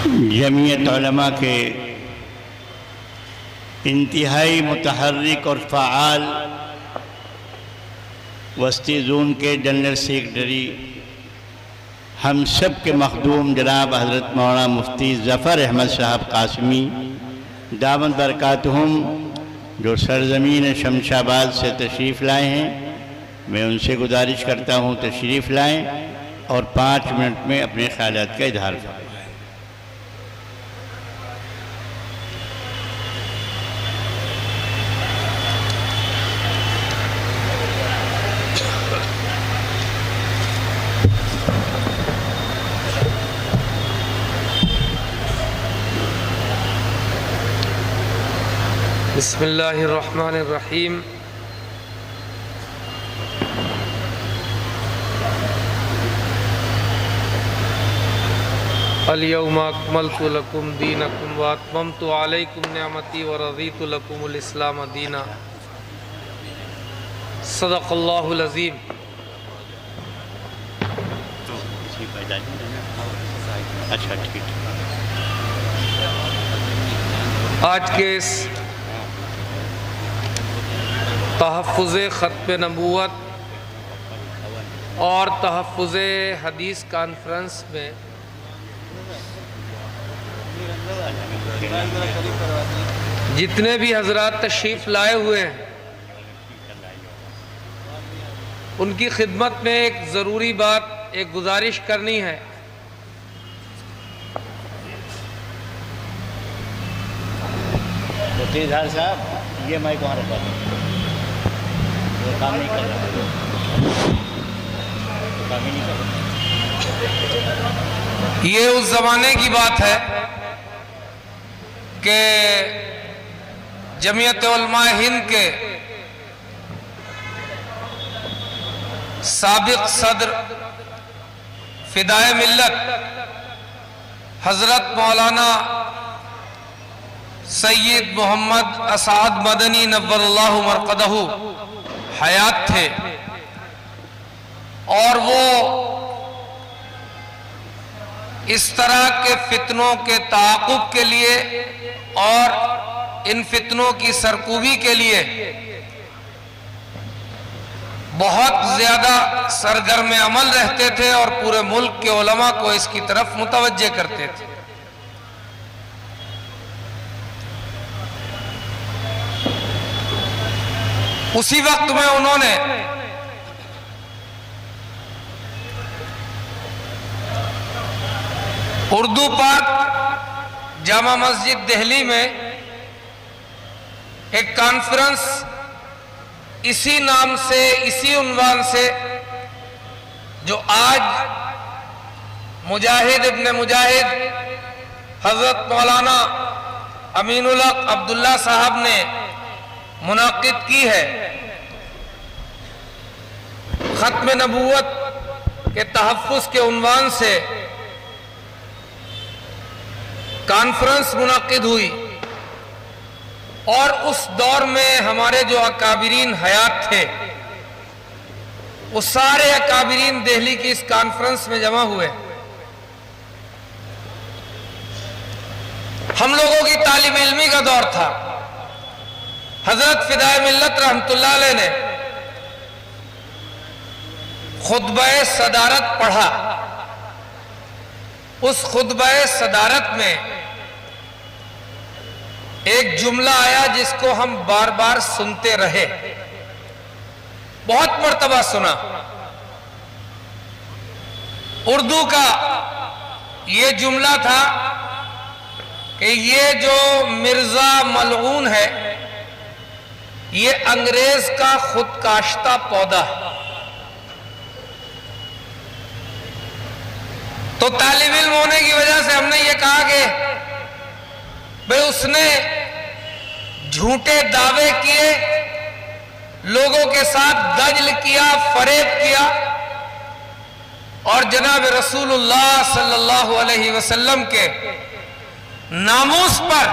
جمعیت علماء کے انتہائی متحرک اور فعال وسطی زون کے جنرل سیکرٹری ہم سب کے مخدوم جناب حضرت مولانا مفتی ظفر احمد صاحب قاسمی دامت برکاتہم، جو سرزمین شمس آباد سے تشریف لائے ہیں، میں ان سے گزارش کرتا ہوں تشریف لائیں اور 5 منٹ میں اپنے خیالات کا اظہار فرمائیں۔ بسم اللہ الرحمن الرحیم۔ الیوم اکملت لکم دینکم واتممت علیکم نعمتی ورضیت لکم الاسلام دینا۔ صدق اللہ العظیم۔ آج کے اس تحفظ ختم نبوت اور تحفظ حدیث کانفرنس میں جتنے بھی حضرات تشریف لائے ہوئے ہیں، ان کی خدمت میں ایک ضروری بات، ایک گزارش کرنی ہے۔ مفتی صاحب یہ مائک وہاں رکھا تھا، کام نہیں کر رہا، یہ اس زمانے کی بات ہے کہ جمعیت علماء ہند کے سابق صدر فدائے ملت حضرت مولانا سید محمد اسعد مدنی نور اللہ مرقدہ حیات تھے، اور وہ اس طرح کے فتنوں کے تعاقب کے لیے اور ان فتنوں کی سرکوبی کے لیے بہت زیادہ سرگرم عمل رہتے تھے اور پورے ملک کے علماء کو اس کی طرف متوجہ کرتے تھے۔ اسی وقت میں انہوں نے اردو پارک جامع مسجد دہلی میں ایک کانفرنس اسی نام سے، اسی عنوان سے، جو آج مجاہد ابن مجاہد حضرت مولانا امین الحق عبداللہ صاحب نے منعقد کی ہے، ختم نبوت کے تحفظ کے عنوان سے کانفرنس منعقد ہوئی، اور اس دور میں ہمارے جو اکابرین حیات تھے وہ سارے اکابرین دہلی کی اس کانفرنس میں جمع ہوئے۔ ہم لوگوں کی طالب علمی کا دور تھا۔ حضرت فدائے ملت رحمت اللہ علیہ نے خطبہ صدارت پڑھا۔ اس خطبہ صدارت میں ایک جملہ آیا جس کو ہم بار بار سنتے رہے، بہت مرتبہ سنا۔ اردو کا یہ جملہ تھا کہ یہ جو مرزا ملعون ہے یہ انگریز کا خود کاشتہ پودا ہے۔ تو طالب علم ہونے کی وجہ سے ہم نے یہ کہا کہ بھئی اس نے جھوٹے دعوے کیے، لوگوں کے ساتھ دجل کیا، فریب کیا، اور جناب رسول اللہ صلی اللہ علیہ وسلم کے ناموس پر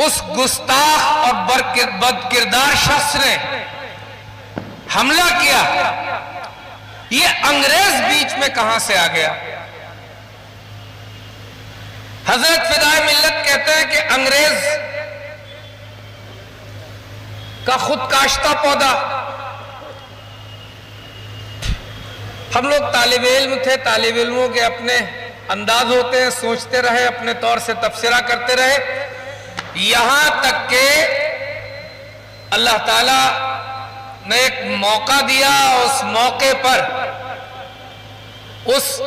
اس گستاخ اور بد کردار شخص نے حملہ کیا۔ یہ انگریز بیچ میں کہاں سے آ گیا؟ حضرت فدائے ملت کہتے ہیں کہ انگریز کا خود کاشتہ پودا. ہم لوگ طالب علم تھے، طالب علموں کے اپنے انداز ہوتے ہیں، سوچتے رہے، اپنے طور سے تبصرہ کرتے رہے، یہاں تک کہ اللہ تعالیٰ نے ایک موقع دیا. اس موقع پر اس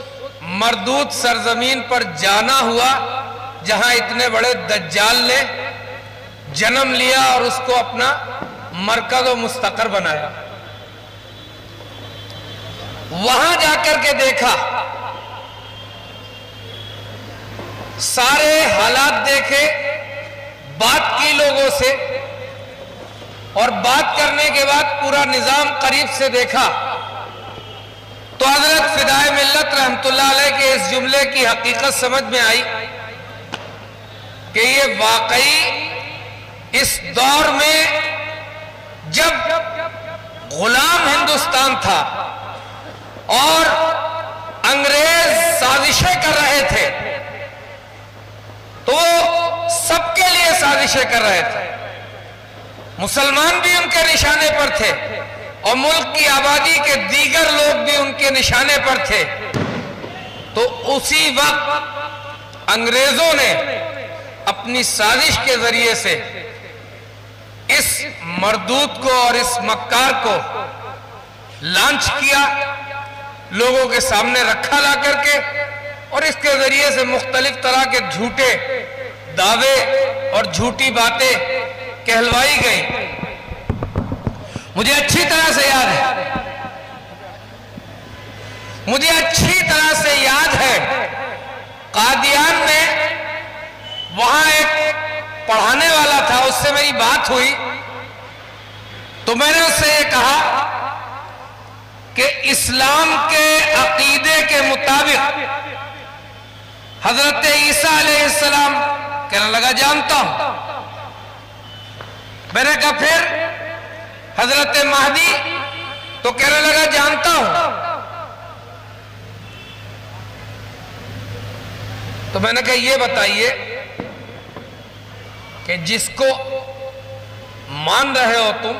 مردود سرزمین پر جانا ہوا جہاں اتنے بڑے دجال نے جنم لیا اور اس کو اپنا مرکز و مستقر بنایا. وہاں جا کر کے دیکھا، سارے حالات دیکھے، بات کی لوگوں سے، اور بات کرنے کے بعد پورا نظام قریب سے دیکھا تو حضرت فدائے ملت رحمت اللہ علیہ کے اس جملے کی حقیقت سمجھ میں آئی کہ یہ واقعی اس دور میں جب غلام ہندوستان تھا اور انگریز سازشیں کر رہے تھے تو وہ سب کے لیے سازشیں کر رہے تھے. مسلمان بھی ان کے نشانے پر تھے اور ملک کی آبادی کے دیگر لوگ بھی ان کے نشانے پر تھے. تو اسی وقت انگریزوں نے اپنی سازش کے ذریعے سے اس مردود کو اور اس مکار کو لانچ کیا، لوگوں کے سامنے رکھا لا کر کے، اور اس کے ذریعے سے مختلف طرح کے جھوٹے دعوے اور جھوٹی باتیں کہلوائی گئی. مجھے اچھی طرح سے یاد ہے، مجھے اچھی طرح سے یاد ہے قادیان میں وہاں ایک پڑھانے والا تھا، اس سے میری بات ہوئی تو میں نے اس سے یہ کہا کہ اسلام کے عقیدے کے مطابق حضرت عیسیٰ علیہ السلام، کہنے لگا جانتا ہوں. میں نے کہا پھر حضرت مہدی، تو کہنے لگا جانتا ہوں. تو میں نے کہا یہ بتائیے کہ جس کو مان رہے ہو تم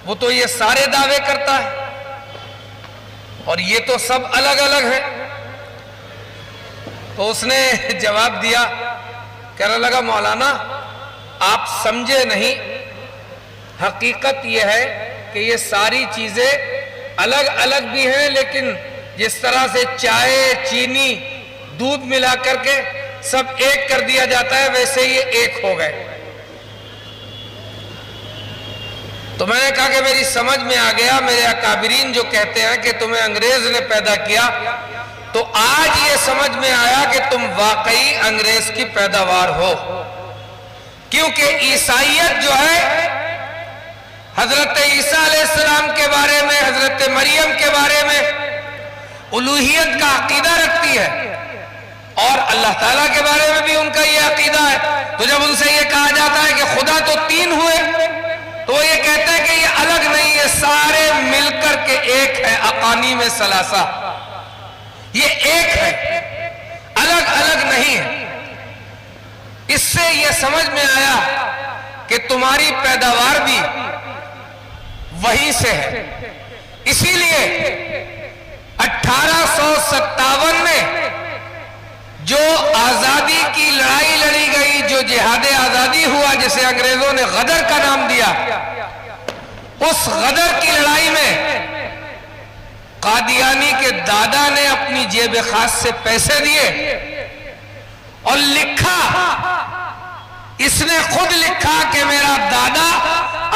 وہ تو یہ سارے دعوے کرتا ہے اور یہ تو سب الگ الگ ہیں. تو اس نے جواب دیا، کہنے لگا مولانا آپ سمجھے نہیں، حقیقت یہ ہے کہ یہ ساری چیزیں الگ الگ بھی ہیں، لیکن جس طرح سے چائے، چینی، دودھ ملا کر کے سب ایک کر دیا جاتا ہے ویسے یہ ایک ہو گئے. تو میں نے کہا کہ میری سمجھ میں آ گیا، میرے اکابرین جو کہتے ہیں کہ تمہیں انگریز نے پیدا کیا، تو آج یہ سمجھ میں آیا کہ تم واقعی انگریز کی پیداوار ہو. کیونکہ عیسائیت جو ہے حضرت عیسیٰ علیہ السلام کے بارے میں، حضرت مریم کے بارے میں الوہیت کا عقیدہ رکھتی ہے، اور اللہ تعالیٰ کے بارے میں بھی ان کا یہ عقیدہ ہے. تو جب ان سے یہ کہا جاتا ہے کہ خدا تو تین ہوئے، تو وہ یہ کہتے ہیں کہ یہ الگ نہیں، یہ سارے مل کر کے ایک ہے. اقانیم ثلاثہ، یہ ایک ہے، الگ الگ نہیں ہے. اس سے یہ سمجھ میں آیا کہ تمہاری پیداوار بھی وہیں سے ہے. اسی لیے 1857 میں جو آزادی کی لڑائی لڑی گئی، جو جہاد آزادی ہوا جسے انگریزوں نے غدر کا نام دیا، اس غدر کی لڑائی میں قادیانی کے دادا نے اپنی جیب خاص سے پیسے دیے اور لکھا، اس نے خود لکھا کہ میرا دادا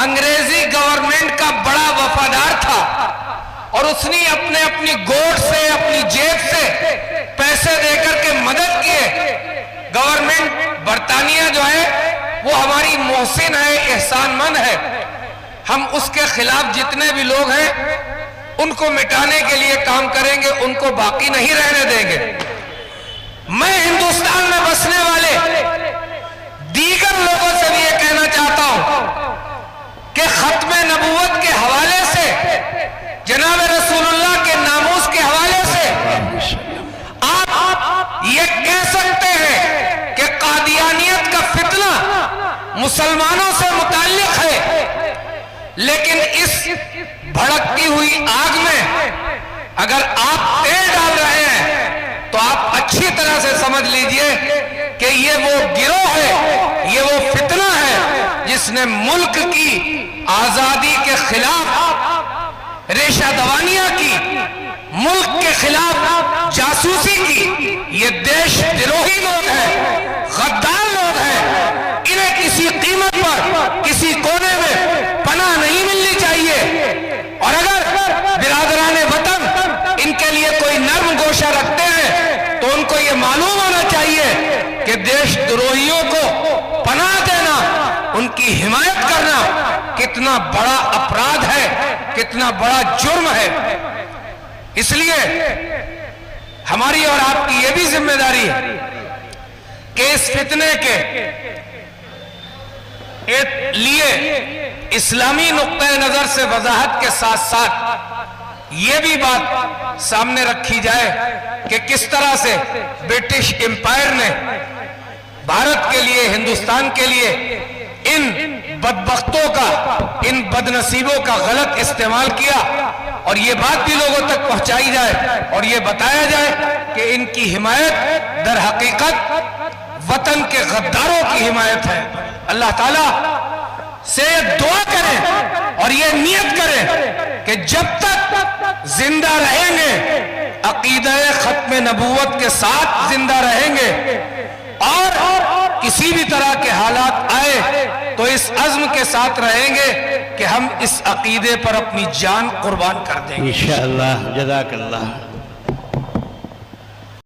انگریزی گورنمنٹ کا بڑا وفادار تھا اور اس نے اپنی گوٹ سے، اپنی جیب سے پیسے دے کر کے مدد کیے. گورنمنٹ برطانیہ جو ہے وہ ہماری محسن ہے، احسان مند ہے. ہم اس کے خلاف جتنے بھی لوگ ہیں ان کو مٹانے کے لیے کام کریں گے، ان کو باقی نہیں رہنے دیں گے. میں ہندوستان میں بسنے والے دیگر لوگوں سے بھی یہ کہنا چاہتا ہوں کہ ختم نبوت کے حوالے سے، جناب رسول اللہ کے ناموس کے حوالے سے آپ یہ کہہ سکتے ہیں مسلمانوں سے متعلق ہے، لیکن اس بھڑکتی ہوئی آگ میں اگر آپ تیل ڈال رہے ہیں تو آپ اچھی طرح سے سمجھ لیجئے کہ یہ وہ گروہ ہے، یہ وہ فتنہ ہے جس نے ملک کی آزادی کے خلاف ریشہ دوانیاں کی، ملک کے خلاف جاسوسی کی۔ یہ دیش دروہی لوگ ہیں، غدار لوگ ہیں، انہیں کسی قیمت پر کسی کونے میں پناہ نہیں ملنی چاہیے۔ اور اگر برادران وطن ان کے لیے کوئی نرم گوشہ رکھتے ہیں تو ان کو یہ معلوم ہونا چاہیے کہ دیش دروہیوں کو پناہ دینا، ان کی حمایت کرنا کتنا بڑا اپرادھ ہے، کتنا بڑا جرم ہے۔ اس لیے ہماری اور آپ کی یہ بھی ذمہ داری ہے کہ اس فتنے کے لیے اسلامی نقطۂ نظر سے وضاحت کے ساتھ ساتھ یہ بھی بات سامنے رکھی جائے کہ کس طرح سے برٹش امپائر نے بھارت کے لیے، ہندوستان کے لیے ان بدبختوں کا، ان بدنصیبوں کا غلط استعمال کیا، اور یہ بات بھی لوگوں تک پہنچائی جائے اور یہ بتایا جائے کہ ان کی حمایت در حقیقت وطن کے غداروں کی حمایت ہے۔ اللہ تعالیٰ سے دعا کریں اور یہ نیت کریں کہ جب تک زندہ رہیں گے، عقیدہ ختم نبوت کے ساتھ زندہ رہیں گے، اور کسی بھی طرح کے حالات آئے تو اس عزم کے ساتھ رہیں گے کہ ہم اس عقیدے پر اپنی جان قربان کر دیں گے۔ انشاءاللہ۔ جزاک اللہ۔